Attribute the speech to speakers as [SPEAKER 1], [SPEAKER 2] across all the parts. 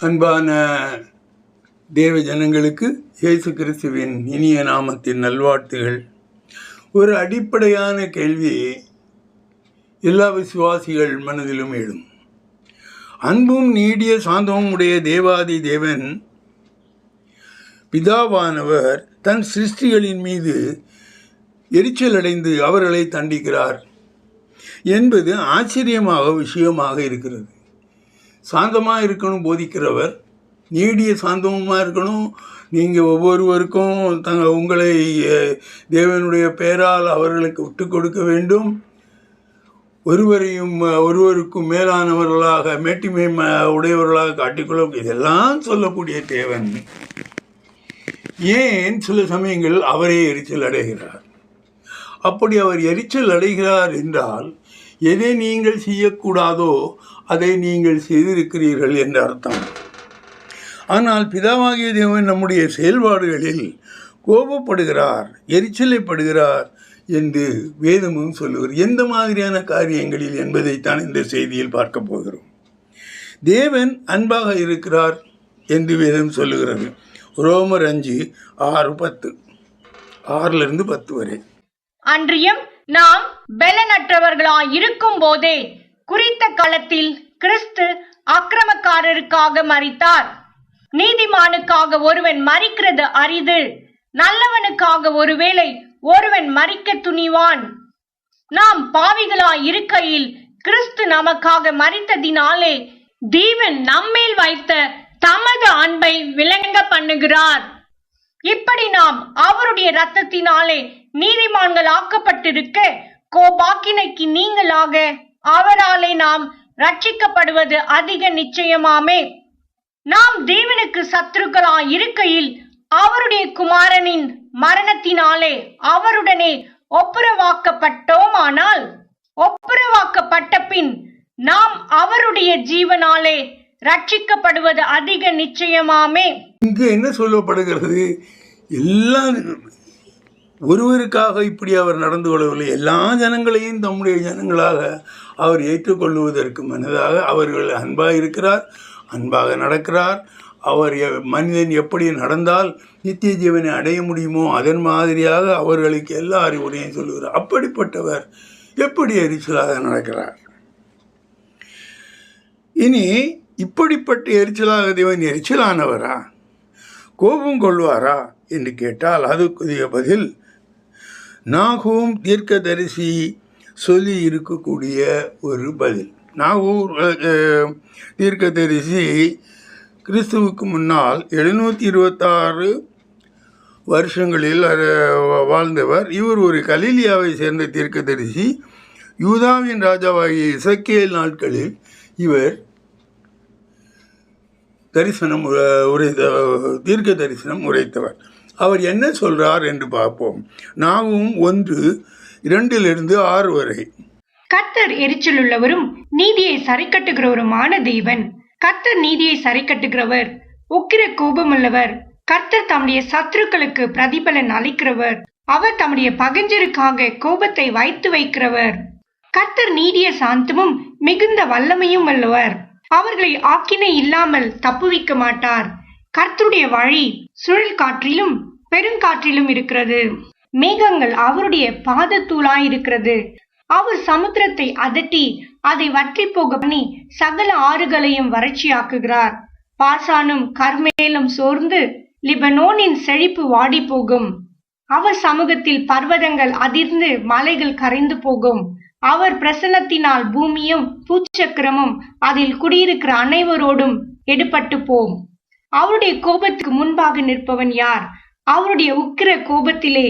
[SPEAKER 1] அன்பான தேவ ஜனங்களுக்கு இயேசு கிறிஸ்துவின் இனிய நாமத்தின் நல்வாழ்த்துகள். ஒரு அடிப்படையான கேள்வி எல்லா விசுவாசிகள் மனதிலும் எழும். அன்பும் நீடிய சாந்தமும் உடைய தேவாதி தேவன் பிதாவானவர் தன் சிருஷ்டிகளின் மீது எரிச்சல் அடைந்து அவர்களை தண்டிக்கிறார் என்பது ஆச்சரியமாக விஷயமாக இருக்கிறது. சாந்தமாக இருக்கணும் போதிக்கிறவர், நீடிய சாந்தமாக இருக்கணும். நீங்கள் ஒவ்வொருவருக்கும் உங்களை தேவனுடைய பெயரால் அவர்களுக்கு விட்டு கொடுக்க வேண்டும், ஒருவருக்கும் மேலானவர்களாக மேட்டிமை உடையவர்களாக காட்டிக்கொள்ள, இதெல்லாம் சொல்லக்கூடிய தேவன் ஏன் சில சமயங்கள் அவரே எரிச்சல் அடைகிறார்? அப்படி அவர் எரிச்சல் அடைகிறார் என்றால் எதை நீங்கள் செய்யக்கூடாதோ அதை நீங்கள் செய்திருக்கிறீர்கள் என்ற அர்த்தம். ஆனால் பிதாவாகிய தேவன் நம்முடைய செயல்பாடுகளில் கோபப்படுகிறார், எரிச்சலைப்படுகிறார் என்று வேதமும் சொல்லுகிறார். எந்த மாதிரியான காரியங்களில் என்பதைத்தான் இந்த செய்தியில் பார்க்க போகிறோம். தேவன் அன்பாக இருக்கிறார் என்று வேதம் சொல்லுகிறது. ரோமர் 5:6-10, 6-10 வரை.
[SPEAKER 2] அன்றியும் நாம் பலனற்றவர்களாய் இருக்கும் போதே குறித்த காலத்தில் கிறிஸ்து அக்கிரமக்காரருக்காக மரித்தார். நீதிமானுக்காக ஒருவன் மரிக்கிறது அரிது, நல்லவனுக்காக ஒருவேளை ஒருவன் மரிக்க துணிவான். நாம் பாவிகளாய் இருக்கையில் கிறிஸ்து நமக்காக மரித்ததினாலே தேவன் நம்மேல் வைத்த தமது அன்பை விளங்க பண்ணுகிறார். இப்படி நாம் அவருடைய இரத்தத்தினாலே நீதிமான்கள் ஆக்கப்பட்டிருக்க கோபாக்கினைக்கு நீங்களாக அவராலே நாம் ரட்சிக்கப்படுவது அதிக நிச்சயமாமே. நாம் தேவனுக்கு சத்துருக்களாய் இருக்கையில் அவருடைய குமாரனின் மரணத்தினாலே அவருடனே ஒப்புரவாக்கப்பட்டோமானால், ஒப்புரவாக்கப்பட்ட பின் நாம் அவருடைய ஜீவனாலே ரட்சிக்கப்படுவது அதிக நிச்சயமாமே.
[SPEAKER 1] இங்கு என்ன சொல்லப்படுகிறது? எல்லாம் ஒருவருக்காக இப்படி அவர் நடந்து கொள்ளவில்லை. எல்லா ஜனங்களையும் தம்முடைய ஜனங்களாக அவர் ஏற்றுக்கொள்வதற்கு மனதாக அவர்கள் அன்பாக இருக்கிறார், அன்பாக நடக்கிறார். அவர் மனிதன் எப்படி நடந்தால் நித்திய ஜீவனை அடைய முடியுமோ அதன் மாதிரியாக அவர்களுக்கு எல்லா அறிவுரையும் சொல்லுகிறார். அப்படிப்பட்டவர் எப்படி எரிச்சலாக நடக்கிறார்? இனி இப்படிப்பட்ட எரிச்சலாக தேவன் எரிச்சலானவரா, கோபம் கொள்வாரா என்று கேட்டால் அதுக்குரிய பதில் நாகூம் தீர்க்கதரிசி சொல்லி இருக்கக்கூடிய ஒரு பதில். நாகூம் தீர்க்கதரிசி கிறிஸ்துவுக்கு முன்னால் 726 வருஷங்களில் வாழ்ந்தவர். இவர் ஒரு கலிலியாவை சேர்ந்த தீர்க்கதரிசி. யூதாவின் ராஜாவாகிய எசேக்கியேல் நாட்களில் இவர் தீர்க்க தரிசனம் உரைத்தவர். அவர் என்ன சொல்றார் என்று பார்ப்போம். நாகும் 1:2-6 வரை.
[SPEAKER 2] கர்த்தர் எரிச்சல் உள்ளவரும் நீதியை சரிக்கட்டுகிறவருமான தேவன். கர்த்தர் நீதியை சரிக்கட்டுகிறவர், உக்கிர கோபமுள்ளவர். கர்த்தர் தம்முடைய சத்துருக்களுக்கு பிரதிபலன் அளிக்கிறவர். அவர் தம்முடைய பகைஞருக்காக கோபத்தை வைக்கிறவர். கர்த்தர் நீடிய சாந்தமும் மிகுந்த வல்லமையும் உள்ளவர். அவர்களை ஆக்கினை இல்லாமல் தப்புவிக்க மாட்டார். கர்த்தருடைய வழி சுழல் காற்றிலும் பெருங்காற்றிலும் இருக்கிறது. மேகங்கள் அவருடைய பாதத்தூளாய் இருக்கிறது. அவர் சமுத்திரத்தை அதட்டி அதை வற்றி போக பண்ணி சகல ஆறுகளையும் வறட்சியாக்குகிறார். பாசானும் கர்மேலும் சோர்ந்து லிபனோனின் செழிப்பு வாடி போகும். அவர் சமூகத்தில் பர்வதங்கள் அதிர்ந்து மலைகள் கரைந்து போகும். அவர் பிரசன்னத்தினால் பூமியும் பூச்சக்கரமும் அதில் குடியிருக்கிற அனைவரோடும் எடுபட்டு போம். அவருடைய கோபத்துக்கு முன்பாக நிற்பவன் யார்? அவருடைய உக்கிர கோபத்திலே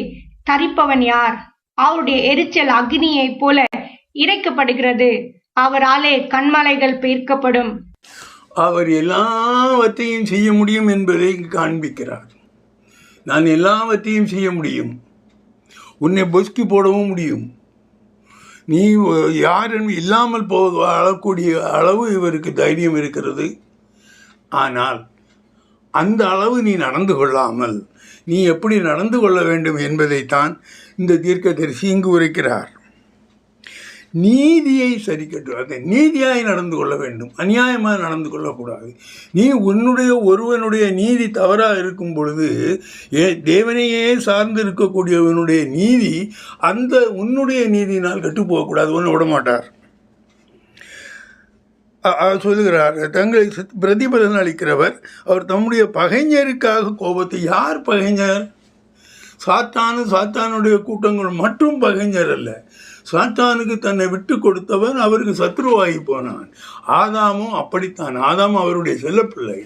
[SPEAKER 2] தரிப்பவன் யார்? அவருடைய எரிச்சல் அக்னியை போல இறைக்கப்படுகிறது. அவராலே கண்மலைகள் பெயர்க்கப்படும்.
[SPEAKER 1] அவர் எல்லாவற்றையும் செய்ய முடியும் என்பதை காண்பிக்கிறார். நான் எல்லாவற்றையும் செய்ய முடியும், உன்னை பொஸ்கி போடவும் முடியும், நீ யாரும் இல்லாமல் வாழக்கூடிய அளவு இவருக்கு தைரியம் இருக்கிறது. ஆனால் அந்த அளவு நீ நடந்து கொள்ளாமல் நீ எப்படி நடந்து கொள்ள வேண்டும் என்பதைத்தான் இந்த தீர்க்கதரிசி இங்கு உரைக்கிறார். நீதியை சரி கட்டுவது. நீதியாய் நடந்து கொள்ள வேண்டும், அநியாயமாக நடந்து கொள்ளக்கூடாது. நீ உன்னுடைய ஒருவனுடைய நீதி தவறாக இருக்கும் பொழுது தேவனையே சார்ந்து இருக்கக்கூடியவனுடைய நீதி அந்த உன்னுடைய நீதியினால் கட்டுப்போகக்கூடாது, ஒன்று விட மாட்டார். சொல்லுகிறார், தங்களை பிரதிபலன் அளிக்கிறவர் அவர் தம்முடைய பகைஞருக்காக கோபத்தை. யார் பகைஞர்? சாத்தானுடைய கூட்டங்கள் மட்டும் பகைஞர் அல்ல. சாத்தானுக்கு தன்னை விட்டு கொடுத்தவன் அவருக்கு சத்ருவாகி போனான். ஆதாமும் அப்படித்தான். ஆதாம் அவருடைய செல்லப்பிள்ளை.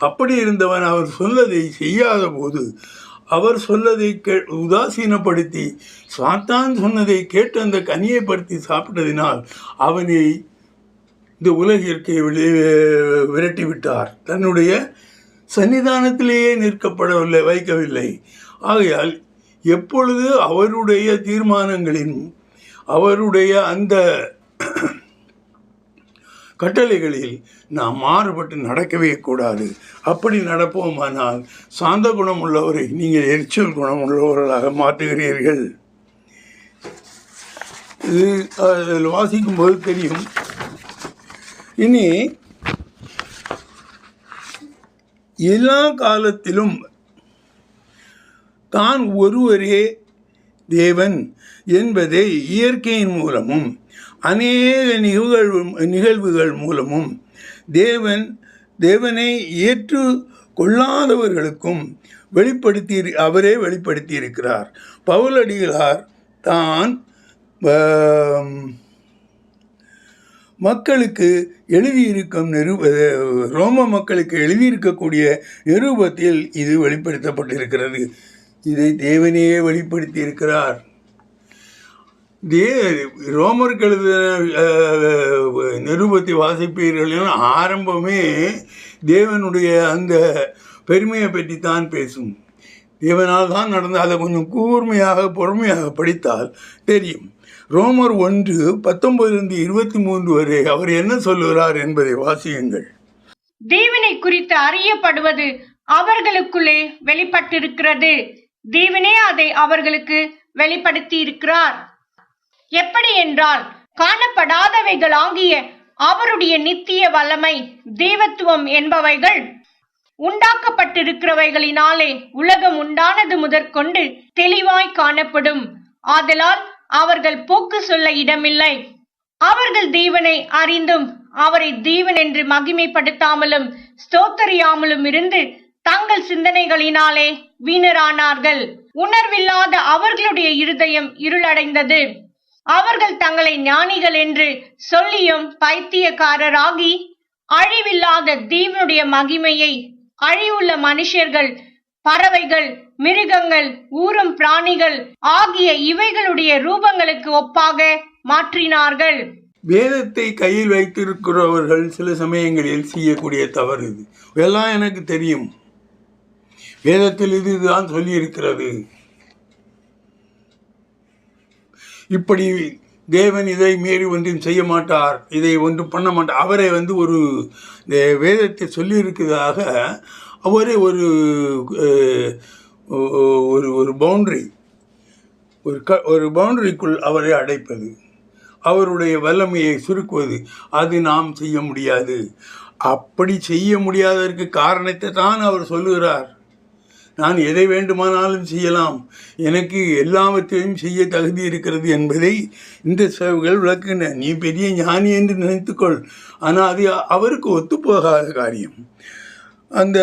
[SPEAKER 1] அப்படி இருந்தவன் அவர் சொல்லதை செய்யாத போது, அவர் சொல்லதை உதாசீனப்படுத்தி சாத்தான் சொன்னதை கேட்டு அந்த கனியை படுத்தி சாப்பிட்டதினால் அவனை இந்த உலகிற்கு விரட்டிவிட்டார். தன்னுடைய சன்னிதானத்திலேயே நிற்கப்படவில்லை, வைக்கவில்லை. ஆகையால் எப்பொழுது அவருடைய தீர்மானங்களின் அவருடைய அந்த கட்டளைகளில் நாம் மாறுபட்டு நடக்கவே கூடாது. அப்படி நடப்போமானால் சாந்த குணம் உள்ளவரை நீங்கள் எரிச்சல் குணம் உள்ளவர்களாக மாற்றுகிறீர்கள். இது அதில் வாசிக்கும்போது தெரியும். இனி எல்லா காலத்திலும் தான் ஒருவரே தேவன் என்பதை இயற்கையின் மூலமும் அநேக நிகழ்வுகள் மூலமும் தேவனை ஏற்று கொள்ளாதவர்களுக்கும் அவரே வெளிப்படுத்தி இருக்கிறார். பவுலடிகளார் தான் மக்களுக்கு எழுதியிருக்கும் ரோம மக்களுக்கு எழுதியிருக்கக்கூடிய நிருபத்தில் இது வெளிப்படுத்தப்பட்டிருக்கிறது. இதை தேவனையே வெளிப்படுத்தி இருக்கிறார். ரோமருக்கு எழுதின நிருபத்தை வாசிப்பீர்கள் ஆரம்பமே தேவனுடைய அந்த பெருமையை பற்றி தான் பேசும். தேவனால் தான் நடந்த அதை கொஞ்சம் கூர்மையாக பொறுமையாக படித்தால் தெரியும். ரோமர் 1:19-23 வரை அவர் என்ன சொல்லுகிறார் என்பதை வாசியுங்கள்.
[SPEAKER 2] தேவனை குறித்து அறியப்படுவது அவர்களுக்குள்ளே வெளிப்பட்டிருக்கிறது. தேவனே அதை அவர்களுக்கு வெளிப்படுத்தி இருக்கிறார். எப்படி என்றால், காணப்படாதவைகளாகிய அவருடைய நித்திய வல்லமை, தெய்வத்துவம் என்பவைகள் உண்டாக்கப்பட்டிருக்கிறவைகளினாலே உலகம் உண்டானது முதற்கொண்டு தெளிவாய் காணப்படும். ஆதலால் அவர்கள் போக்கு சொல்ல இடமில்லை. அவர்கள் தேவனை அறிந்தும் அவரை தேவன் என்று மகிமைப்படுத்தாமலும் ஸ்தோத்தரியாமலும் இருந்து தங்கள் சிந்தனைகளினாலே வீணரானார்கள். உணர்வில்லாத அவர்களுடைய இருதயம் இருளடைந்தது. அவர்கள் தங்களை ஞானிகள் என்று சொல்லியும் பைத்தியக்காரராகி அழிவில்லாத தேவனுடைய மகிமையை அழிவுள்ள மனுஷர்கள், பறவைகள், மிருகங்கள், ஊரும் பிராணிகள் ஆகிய இவைகளுடைய ரூபங்களுக்கு ஒப்பாக மாற்றினார்கள்.
[SPEAKER 1] வேதத்தை கையில் வைத்திருக்கிறவர்கள் சில சமயங்களில் செய்யக்கூடிய தவறு இது. எல்லாம் எனக்கு தெரியும், வேதத்தில் இதுதான் சொல்லியிருக்கிறது, இப்படி தேவன் இதை மீறி ஒன்றும் செய்ய மாட்டார், இதை ஒன்றும் பண்ண மாட்டார், அவரை ஒரு வேதத்தை சொல்லியிருக்கிறதாக அவரே ஒரு பவுண்டரி ஒரு பவுண்டரிக்குள் அவரை அடைப்பது, அவருடைய வல்லமையை சுருக்குவது, அது நாம் செய்ய முடியாது. அப்படி செய்ய முடியாததற்கு காரணத்தை தான் அவர் சொல்லுகிறார். நான் எதை வேண்டுமானாலும் செய்யலாம், எனக்கு எல்லாவற்றையும் செய்ய தகுதி இருக்கிறது என்பதை இந்த சேவைகள் விளக்குகின்றன. நீ பெரிய ஞானி என்று நினைத்துக்கொள், ஆனால் அது அவருக்கு ஒத்துப்போகாத காரியம். அந்த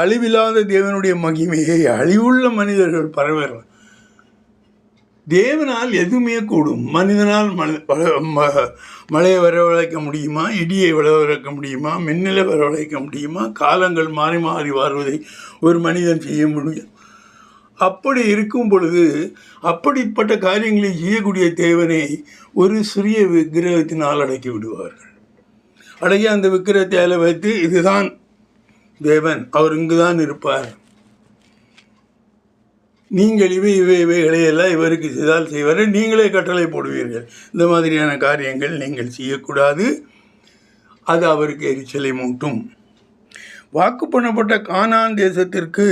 [SPEAKER 1] அழிவில்லாத தேவனுடைய மகிமையை அழிவுள்ள மனிதர்கள் பரவலாம். தேவனால் எதுவுமே கூடும். மனிதனால் மழையை வரவழைக்க முடியுமா? இடியை வரவழைக்க முடியுமா? மின்னலை வரவழைக்க முடியுமா? காலங்கள் மாறி மாறி வருவதை ஒரு மனிதன் செய்ய முடியும். அப்படி இருக்கும் பொழுது அப்படிப்பட்ட காரியங்களை செய்யக்கூடிய தேவனை ஒரு சிறிய விக்கிரகத்தினால் அடக்கி விடுவார்கள். அடக்கி அந்த விக்கிரகத்தை அதில் வைத்து இதுதான் தேவன், அவர் இங்குதான் இருப்பார், நீங்கள் இவைகளையெல்லாம் இவருக்கு செய்தால் செய்வார், நீங்களே கட்டளை போடுவீர்கள். இந்த மாதிரியான காரியங்கள் நீங்கள் செய்யக்கூடாது. அது அவருக்கு எரிச்சலை மூட்டும். வாக்கு பண்ணப்பட்ட கானான் தேசத்திற்கு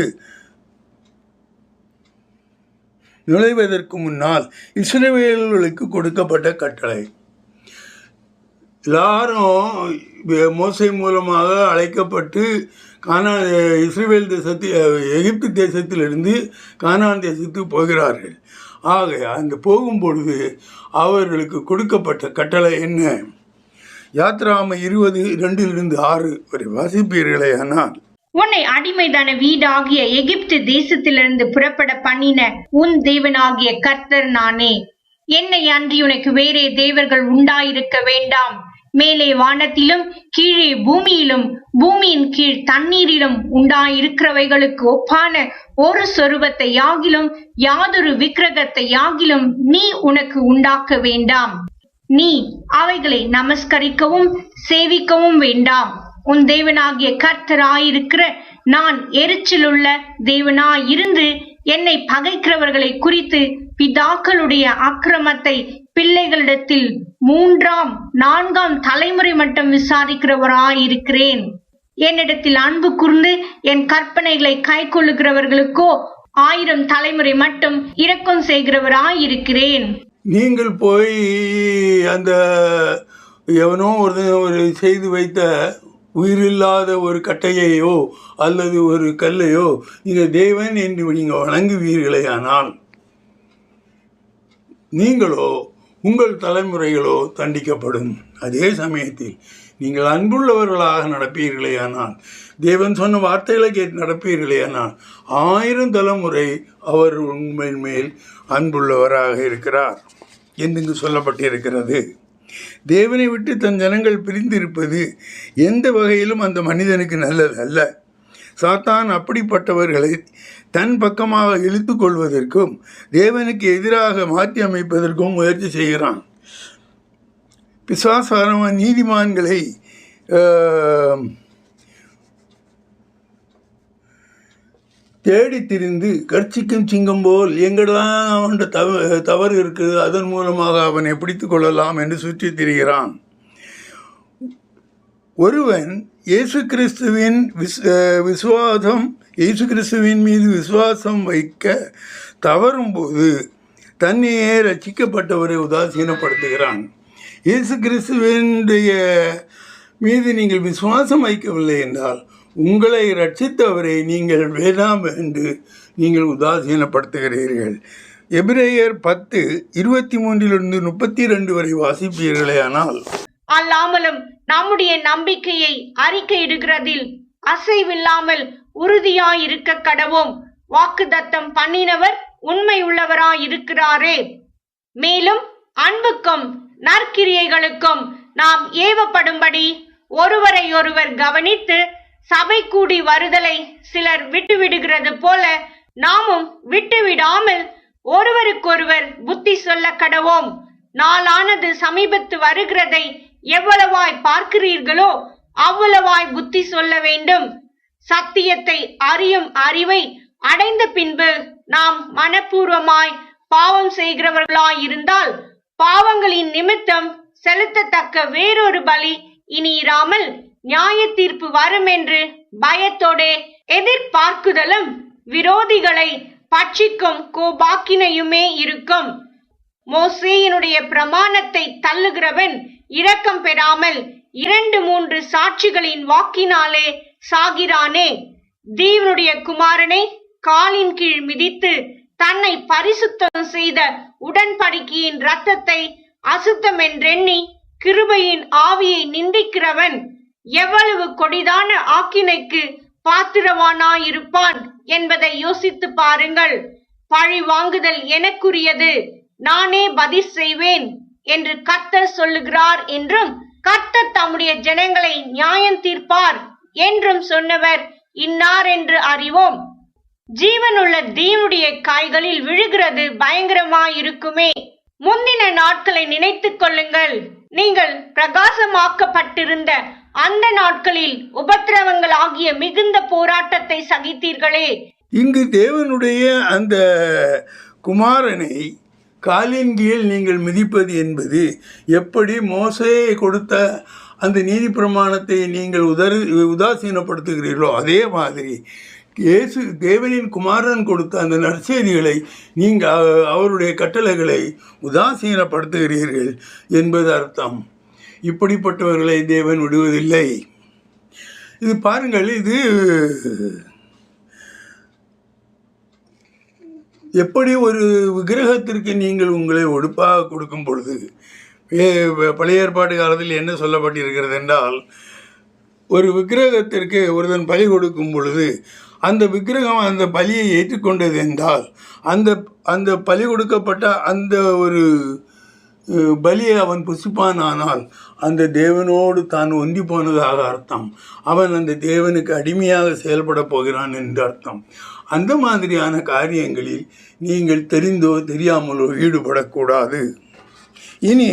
[SPEAKER 1] நுழைவதற்கு முன்னால் இஸ்ரவேலர்களுக்கு கொடுக்கப்பட்ட கட்டளை. எல்லாரும் மோசே மூலமாக அழைக்கப்பட்டு இஸ்ரவேல் தேசத்தில் எகிப்து தேசத்திலிருந்து கானான் தேசத்துக்கு போகிறார்கள். ஆக அந்த போகும்பொழுது அவர்களுக்கு கொடுக்கப்பட்ட கட்டளை என்ன? யாத்ராம 20:2-6 வரை வாசிப்பீர்களே. ஆனால்
[SPEAKER 2] உன்னை அடிமைதான வீடாகிய எகிப்து தேசத்திலிருந்து புறப்பட பண்ணின உன் தேவனாகிய கர்த்தர் நானே. என்னை அன்றி உனக்கு வேறே தேவர்கள் உண்டாயிருக்க வேண்டாம். மேலே வானத்திலும் கீழே பூமியிலும் பூமியின் கீழ் தண்ணீரிலும் உண்டாயிருக்கிறவைகளுக்கு ஒப்பான ஒரு சொரூபத்தை யாகிலும் யாதொரு விக்கிரகத்தை யாகிலும் நீ உனக்கு உண்டாக்க வேண்டாம். நீ அவைகளை நமஸ்கரிக்கவும் சேவிக்கவும் வேண்டாம். உன் தேவனாகிய கர்த்தராயிருக்கிற நான் எரிச்சலுள்ள தேவனாயிருந்து என்னை பகைக்கிறவர்களை குறித்து பிதாக்களுடைய அக்கிரமத்தை பிள்ளைகளிடத்தில் 3ஆம் 4ஆம் தலைமுறை மட்டும் விசாரிக்கிறவராயிருக்கிறேன். என்னிடத்தில் அன்பு கூர்ந்து என் கற்பனைகளை கை கொள்ளுகிறவர்களுக்கோ 1000 தலைமுறை மட்டும் இரக்கம் செய்கிறவராயிருக்கிறேன்.
[SPEAKER 1] நீங்கள் போய் அந்த எவனோ ஒரு செய்து வைத்த உயிரில்லாத ஒரு கட்டையையோ அல்லது ஒரு கல்லையோ நீங்கள் தேவன் என்று நீங்கள் வணங்குவீர்களே, ஆனால் நீங்களோ உங்கள் தலைமுறைகளோ தண்டிக்கப்படும். அதே சமயத்தில் நீங்கள் அன்புள்ளவர்களாக நடப்பீர்களே, ஆனால் தேவன் சொன்ன வார்த்தைகளை கேட்டு நடப்பீர்களே, ஆனால் 1000 தலைமுறை அவர் உங்கள் மேல் அன்புள்ளவராக இருக்கிறார் என்று இங்கு சொல்லப்பட்டிருக்கிறது. தேவனை விட்டு தன் ஜனங்கள் பிரிந்திருப்பது எந்த வகையிலும் அந்த மனிதனுக்கு நல்லது அல்ல. சாத்தான் அப்படிப்பட்டவர்களை தன் பக்கமாக இழுத்து கொள்வதற்கும் தேவனுக்கு எதிராக மாற்றி அமைப்பதற்கும் முயற்சி செய்கிறான். பிசாசானவன் நீதிமான்களை தேடி திரிந்து கர்ச்சிக்கும் சிங்கம் போல் எங்கெல்லாம் அவன் தவறு இருக்குது அதன் மூலமாக அவனை பிடித்து கொள்ளலாம் என்று சுற்றி திரிகிறான். ஒருவன் இயேசு கிறிஸ்துவின் மீது விசுவாசம் வைக்க தவறும்போது தன்னையே ரட்சிக்கப்பட்டவரை உதாசீனப்படுத்துகிறான். இயேசு கிறிஸ்துவினுடைய மீது நீங்கள் விசுவாசம் வைக்கவில்லை என்றால் உங்களை ரட்சித்தவரை நீங்கள் வேண்டாம் என்று நீங்கள் உதாசீனப்படுத்துகிறீர்கள். எபிரேயர் 10:23-32 வரை வாசிப்பீர்களே. ஆனால்
[SPEAKER 2] அல்லாமலும் நம்முடைய நம்பிக்கையை அறிக்கையிடுகிறதில் அசைவில்லாமல் உறுதியாயிருக்க கடவோம். வாக்குத்தத்தம் பண்ணினவர் உண்மை உள்ளவராயிருக்கிறாரே. மேலும் அன்புக்கும் நற்கிரியைகளுக்கும் நாம் ஏவப்படும்படி ஒருவரை ஒருவர் கவனித்து சபை கூடி வருதலை சிலர் விட்டுவிடுகிறது போல நாமும் விட்டுவிடாமல் ஒருவருக்கொருவர் புத்தி சொல்ல கடவோம். நாளானது சமீபத்து வருகிறதை எவ்வளவாய் பார்க்கிறீர்களோ அவ்வளவாய் புத்தி சொல்ல வேண்டும். சத்தியத்தை அறியும் அறிவை அடைந்த பின்பு நாம் மனப்பூர்வமாய் பாவம் செய்கிறவர்களாயிருந்தால் பாவங்களின் நிமித்தம் செலுத்தத்தக்க வேறொரு பலி இனி இராமல் நியாய தீர்ப்பு வரும் என்று பயத்தோடே எதிர்பார்க்குதலும் விரோதிகளை பட்சிக்கும் கோபாக்கினையுமே இருக்கும். மோசேயினுடைய பிரமாணத்தை தள்ளுகிறவன் இரக்கம் பெறாமல் 2-3 சாட்சிகளின் வாக்கினாலே சாகிறானே. தேவனுடைய குமாரனை காலின் கீழ் மிதித்து தன்னை பரிசுத்தம் செய்த உடன்படிக்கையின் இரத்தத்தை அசுத்தம் என்றெண்ணி கிருபையின் ஆவியை நிந்திக்கிறவன் எவ்வளவு கொடிதான ஆக்கினைக்கு பாத்திரவானாயிருப்பான் என்பதை யோசித்து பாருங்கள். பழி வாங்குதல் எனக்குரியது, நானே பதில் செய்வேன் என்று கர்த்தர் சொல்லுகிறார் என்றும் கர்த்தர் தம்முடைய ஜனங்களை நியாயம் தீர்ப்பார் என்றும் சொன்னவர் இன்னார் என்று அறிவோம். ஜீவனுள்ள தேவனுடைய காய்களில் விழுகிறது பயங்கரமாயிருக்குமே. முந்தின நாட்களை நினைத்துக் கொள்ளுங்கள். நீங்கள் பிரகாசமாக்கப்பட்டிருந்த அந்த நாட்களில் உபத்திரவங்கள் ஆகிய மிகுந்த போராட்டத்தை சகித்தீர்களே.
[SPEAKER 1] இங்கு தேவனுடைய அந்த குமாரனை காலின் கீழ் நீங்கள் மிதிப்பது என்பது எப்படி மோசே கொடுத்த அந்த நீதி பிரமாணத்தை நீங்கள் உதாசீனப்படுத்துகிறீர்களோ அதே மாதிரி இயேசு தேவனின் குமாரன் கொடுத்த அந்த நற்செய்திகளை நீங்கள் அவருடைய கட்டளைகளை உதாசீனப்படுத்துகிறீர்கள் என்பது அர்த்தம். இப்படிப்பட்டவர்களை தேவன் விடுவதில்லை. இது பாருங்கள், இது எப்படி ஒரு விக்கிரகத்திற்கு நீங்கள் உங்களை ஒடுப்பாக கொடுக்கும் பொழுது, பழைய ஏற்பாட்டு காலத்தில் என்ன சொல்லப்பட்டிருக்கிறது என்றால், ஒரு விக்கிரகத்திற்கு ஒருவன் பலி கொடுக்கும் பொழுது அந்த விக்கிரகம் அந்த பலியை ஏற்றுக்கொண்டது என்றால் அந்த பலி கொடுக்கப்பட்ட அந்த ஒரு பலியை அவன் புசிப்பானால் அந்த தேவனோடு தான் ஒன்றி போனதாக அர்த்தம். அவன் அந்த தேவனுக்கு அடிமையாக செயல்பட போகிறான் என்று அர்த்தம். அந்த மாதிரியான காரியங்களில் நீங்கள் தெரிந்தோ தெரியாமலோ ஈடுபடக்கூடாது. இனி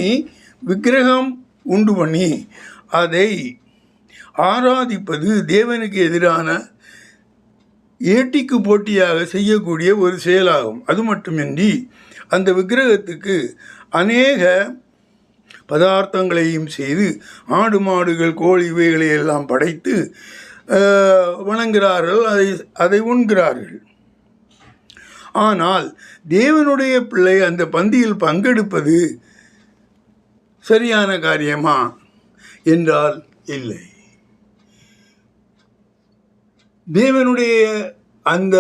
[SPEAKER 1] விக்கிரகம் உண்டு பண்ணி அதை ஆராதிப்பது தேவனுக்கு எதிரான ஏட்டிக்கு போட்டியாக செய்யக்கூடிய ஒரு செயலாகும். அது மட்டுமின்றி அந்த விக்கிரகத்துக்கு அநேக பதார்த்தங்களையும் செய்து ஆடு மாடுகள் கோழி இவைகளை எல்லாம் படைத்து வணங்குகிறார்கள், அதை உண்கிறார்கள். ஆனால் தேவனுடைய பிள்ளை அந்த பந்தியில் பங்கெடுப்பது சரியான காரியமா என்றால் இல்லை. தேவனுடைய அந்த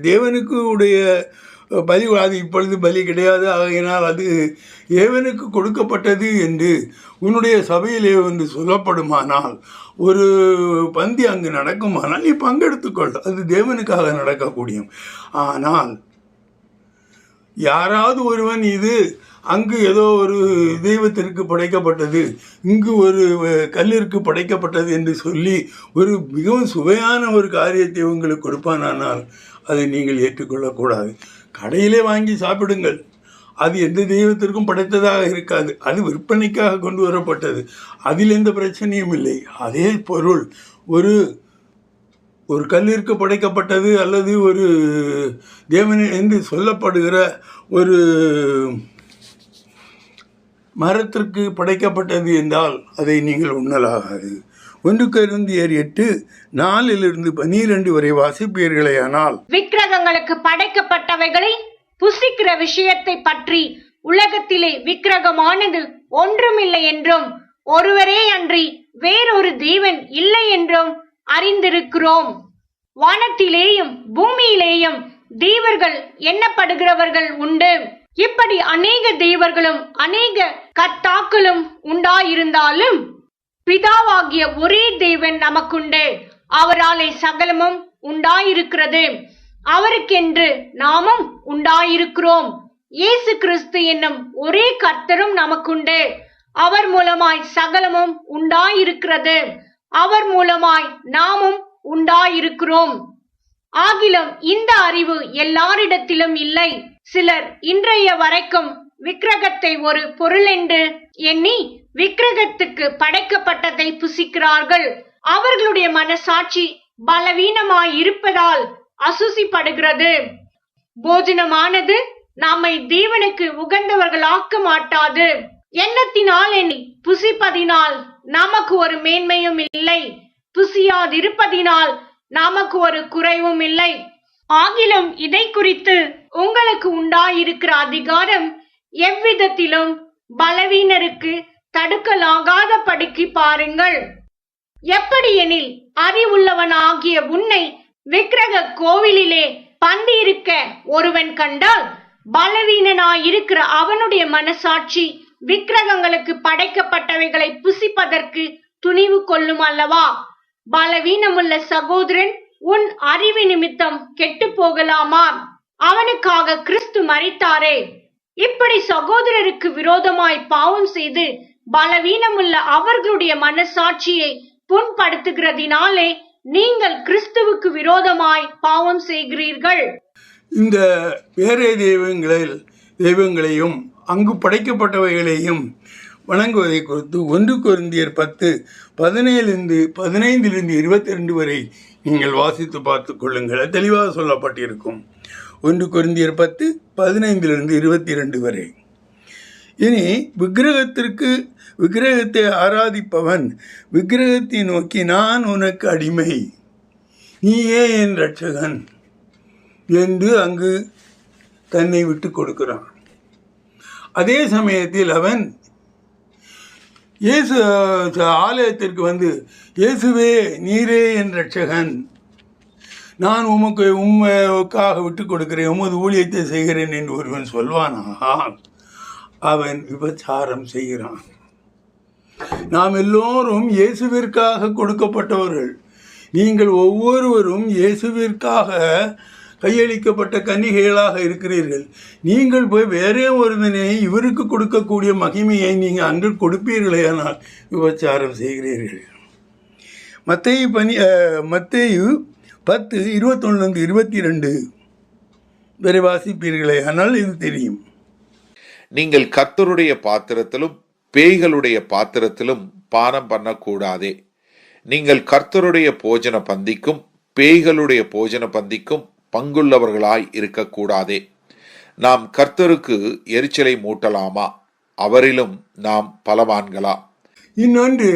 [SPEAKER 1] தேவனுக்கு உடைய பலி, அது இப்பொழுது பலி கிடையாது, ஆகையினால் அது தேவனுக்கு கொடுக்கப்பட்டது என்று உன்னுடைய சபையிலே வந்து சொல்லப்படுமானால், ஒரு பந்தி அங்கு நடக்குமானால் நீ பங்கெடுத்துக்கொள், அது தேவனுக்காக நடக்கக்கூடியும். ஆனால் யாராவது ஒருவன் இது அங்கு ஏதோ ஒரு தெய்வத்திற்கு படைக்கப்பட்டது, இங்கு ஒரு கல்லிற்கு படைக்கப்பட்டது என்று சொல்லி ஒரு மிகவும் சுவையான ஒரு காரியத்தை உங்களுக்கு கொடுப்பானால் அதை நீங்கள் ஏற்றுக்கொள்ளக்கூடாது. கடையிலே வாங்கி சாப்பிடுங்கள், அது எந்த தெய்வத்திற்கும் படைத்ததாக இருக்காது, அது விற்பனைக்காக கொண்டு வரப்பட்டது, அதில் எந்த பிரச்சனையும் இல்லை. அதே பொருள் ஒரு கல்லிற்கு படைக்கப்பட்டது அல்லது ஒரு தேவன் என்று சொல்லப்படுகிற ஒரு மரத்திற்கு படைக்கப்பட்டது என்றால் அதை நீங்கள் உண்ணலாகாது. 1 கொரிந்தியர் 8:4-12 வரை வாசிப்பீர்களேயானால்,
[SPEAKER 2] விக்கிரகங்களுக்கு படைக்கப்பட்டவைகளை புசிக்கிற விஷயத்தை பற்றி உலகத்திலே விக்கிரகமானது ஒன்றுமில்லை என்றும் ஒருவரே அன்றி வேறொரு தேவன் இல்லை என்றும் அறிந்திருக்கிறோம். வானத்திலேயும் பூமியிலேயும் தேவர்கள் எண்ணப்படுகிறவர்கள் உண்டு. இப்படி அநேக தேவர்களும் அநேக கர்த்தாக்களும் உண்டாயிருந்தாலும் பிதாவாகிய ஒரே தேவன் நமக்குண்டு. அவராலே சகலமும் உண்டாயிருக்கிறது, அவருக்கென்று நாமும் உண்டாயிருக்கிறோம். இயேசு கிறிஸ்து என்னும் ஒரே கர்த்தரும் நமக்குண்டு. அவர் மூலமாய் சகலமும் உண்டாயிருக்கிறது, அவர் மூலமாய் நாமும் உண்டாயிருக்கிறோம். ஆகிலும் இந்த அறிவு எல்லாரிடத்திலும் இல்லை. சிலர் இன்றைய வரைக்கும் விக்கிரகத்தை ஒரு பொருள் என்று எண்ணி விக்கிரகத்துக்கு படைக்கப்பட்டதை புசிக்கிறார்கள். அவர்களுடைய மனசாட்சி பலவீனமாய் இருப்பதால் அசுசிப்படுகிறது. போஜனமானது நம்மை தேவனுக்கு உகந்தவர்களாக்க மாட்டாது. எண்ணத்தினால் எண்ணி புசிப்பதினால் நமக்கு ஒரு மேன்மையும் இல்லை, புசியாதிருப்பதினால் நமக்கு ஒரு குறைவும் இல்லை. ஆகிலும் இதை குறித்து உங்களுக்கு உண்டாயிருக்கிற அதிகாரம் எவ்விதத்திலும் பலவீனருக்கு தடுக்கலாகாத படிக்கு பாருங்கள். எப்படி எனில், அறிவுள்ளவனாகிய உன்னை விக்கிரக கோவிலிலே பந்தியிருக்க ஒருவன் கண்டால் பலவீனனாயிருக்கிற அவனுடைய மனசாட்சி விக்கிரகங்களுக்கு படைக்கப்பட்டவைகளை புசிப்பதற்கு துணிவு கொள்ளும் அல்லவா? பலவீனமுள்ள சகோதரன் உன் அறிவு நிமித்தம் கெட்டு போகலாமா? அவனுக்காக கிறிஸ்து மரித்தாரே. இப்படி சகோதரருக்கு விரோதமாய் பாவம் செய்து பலவீனமுள்ள அவர்களுடைய மனசாட்சியை புண்படுத்துகிறதினாலே நீங்கள் கிறிஸ்துவுக்கு விரோதமாய் பாவம் செய்கிறீர்கள்.
[SPEAKER 1] இந்த வேறே தெய்வங்களையும் அங்கு படைக்கப்பட்டவைகளையும் வணங்குவதை குறித்து 1 கொரிந்தியர் 10:15-22 வரை நீங்கள் வாசித்து பார்த்து கொள்ளுங்கள். தெளிவாக சொல்லப்பட்டிருக்கும். 1 கொரிந்தியர் 10:15-22 வரை. இனி விக்கிரகத்தை ஆராதிப்பவன் விக்கிரகத்தை நோக்கி, நான் உனக்கு அடிமை, நீயே என் இரட்சகன் என்று அங்கு தன்னை விட்டு கொடுக்கிறான். அதே சமயத்தில் அவன் இயேசு ஆலயத்திற்கு வந்து, இயேசுவே நீரே என் ரட்சகன், நான் உமக்காக விட்டு கொடுக்கிறேன், உமது ஊழியத்தை செய்கிறேன் என்று ஒருவன் சொல்வானா, அவன் விபச்சாரம் செய்கிறான். நாம் எல்லோரும் இயேசுவிற்காக கொடுக்கப்பட்டவர்கள். நீங்கள் ஒவ்வொருவரும் இயேசுவிற்காக கையளிக்கப்பட்ட கன்னிகைகளாக இருக்கிறீர்கள். நீங்கள் போய் வேறே ஒருவனை இவருக்கு கொடுக்கக்கூடிய மகிமையை நீங்கள் அங்கு கொடுப்பீர்களே, ஆனால் விபச்சாரம் செய்கிறீர்கள். மத்தேயு 10:21-22 வரை வாசிப்பீர்களே, ஆனால் இது தெரியும்.
[SPEAKER 3] நீங்கள் கர்த்தருடைய பாத்திரத்திலும் பேய்களுடைய பாத்திரத்திலும் பானம் பண்ணக்கூடாதே. நீங்கள் கர்த்தருடைய போஜன பந்திக்கும் பேய்களுடைய போஜன பந்திக்கும் பங்குள்ளவர்களாய் இருக்கக்கூடாதே. நாம் கர்த்தருக்கு எரிச்சலை மூட்டலாமா? அவரிலும் நாம் பலவான்களா?
[SPEAKER 1] இன்னொன்று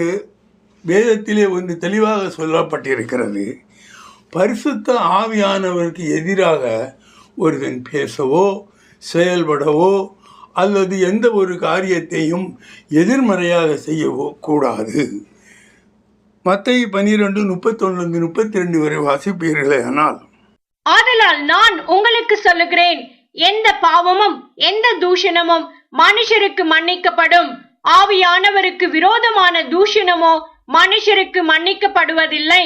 [SPEAKER 1] வேதத்திலே ஒன்று தெளிவாக சொல்லப்பட்டிருக்கிறது. பரிசுத்த ஆவியானவருக்கு எதிராக ஒருவன் பேசவோ செயல்படவோ அல்லது எந்த ஒரு காரியத்தையும் எதிர்மறையாக செய்யவோ கூடாது. மத்தேயு 12:31-32 வரை வாசிப்பீர்களே, ஆனால்
[SPEAKER 2] ஆதலால் நான் உங்களுக்கு சொல்லுகிறேன், எந்த பாவமும் எந்த தூஷணமும் மனுஷருக்கு மன்னிக்கப்படும், ஆவியானவருக்கு விரோதமான தூஷணமோ மனுஷருக்கு மன்னிக்கப்படுவதில்லை.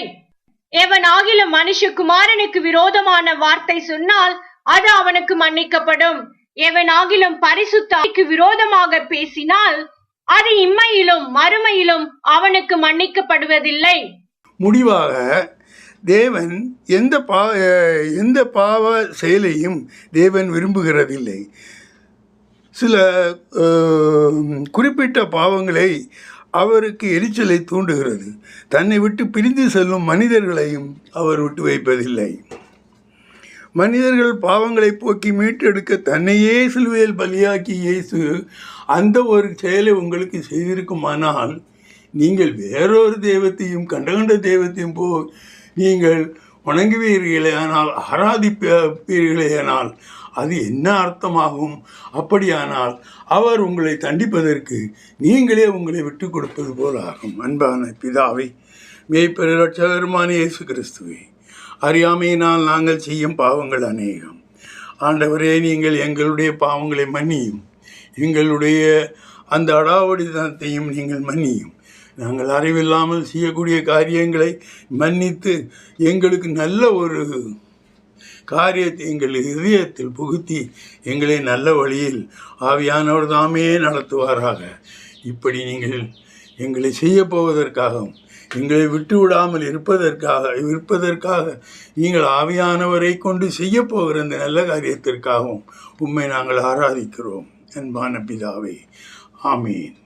[SPEAKER 2] எவனாகிலும் மனுஷகுமாரனுக்கு விரோதமான வார்த்தை சொன்னால் அது அவனுக்கு மன்னிக்கப்படும். எவனாகிலும் பரிசுத்தருக்கு விரோதமாக பேசினால் அது இம்மையிலும் மறுமையிலும் அவனுக்கு மன்னிக்கப்படுவதில்லை.
[SPEAKER 1] முடிவாக தேவன் எந்த பாவ செயலையும் தேவன் விரும்புகிறதில்லை. சில குறிப்பிட்ட பாவங்களை அவருக்கு எரிச்சலை தூண்டுகிறது. தன்னை விட்டு பிரிந்து செல்லும் மனிதர்களையும் அவர் விட்டு வைப்பதில்லை. மனிதர்கள் பாவங்களை போக்கி மீட்டெடுக்க தன்னையே சிலுவையில் பலியாக்கி இயேசு அந்த ஒரு செயலை உங்களுக்கு செய்திருக்குமானால், நீங்கள் வேறொரு தெய்வத்தையும் கண்ட தெய்வத்தையும் நீங்கள் வணங்குவீர்களேயானால், ஆராதிப்பீர்களேயானால் அது என்ன அர்த்தமாகும்? அப்படியானால் அவர் உங்களை தண்டிப்பதற்கு நீங்களே உங்களை விட்டு கொடுப்பது போல் ஆகும். அன்பான பிதாவை, மேய்ப்பெரு இரட்சகருமான இயேசு கிறிஸ்துவே, அறியாமையினால் நாங்கள் செய்யும் பாவங்கள் அநேகம். ஆண்டவரே, நீங்கள் எங்களுடைய பாவங்களை மன்னியும், எங்களுடைய அந்த அடாவடித்தனத்தையும் நீங்கள் மன்னியும். நாங்கள் அறிவில்லாமல் செய்யக்கூடிய காரியங்களை மன்னித்து எங்களுக்கு நல்ல ஒரு காரியத்தை எங்கள் இதயத்தில் புகுத்தி எங்களை நல்ல வழியில் ஆவியானவர் தாமே நடத்துவாராக. இப்படி நீங்கள் எங்களை செய்யப்போவதற்காகவும் எங்களை விட்டு விடாமல் இருப்பதற்காக நீங்கள் ஆவியானவரை கொண்டு செய்யப்போகிற இந்த நல்ல காரியத்திற்காகவும் உம்மை நாங்கள் ஆராதிக்கிறோம். அன்பான பிதாவே, ஆமீன்.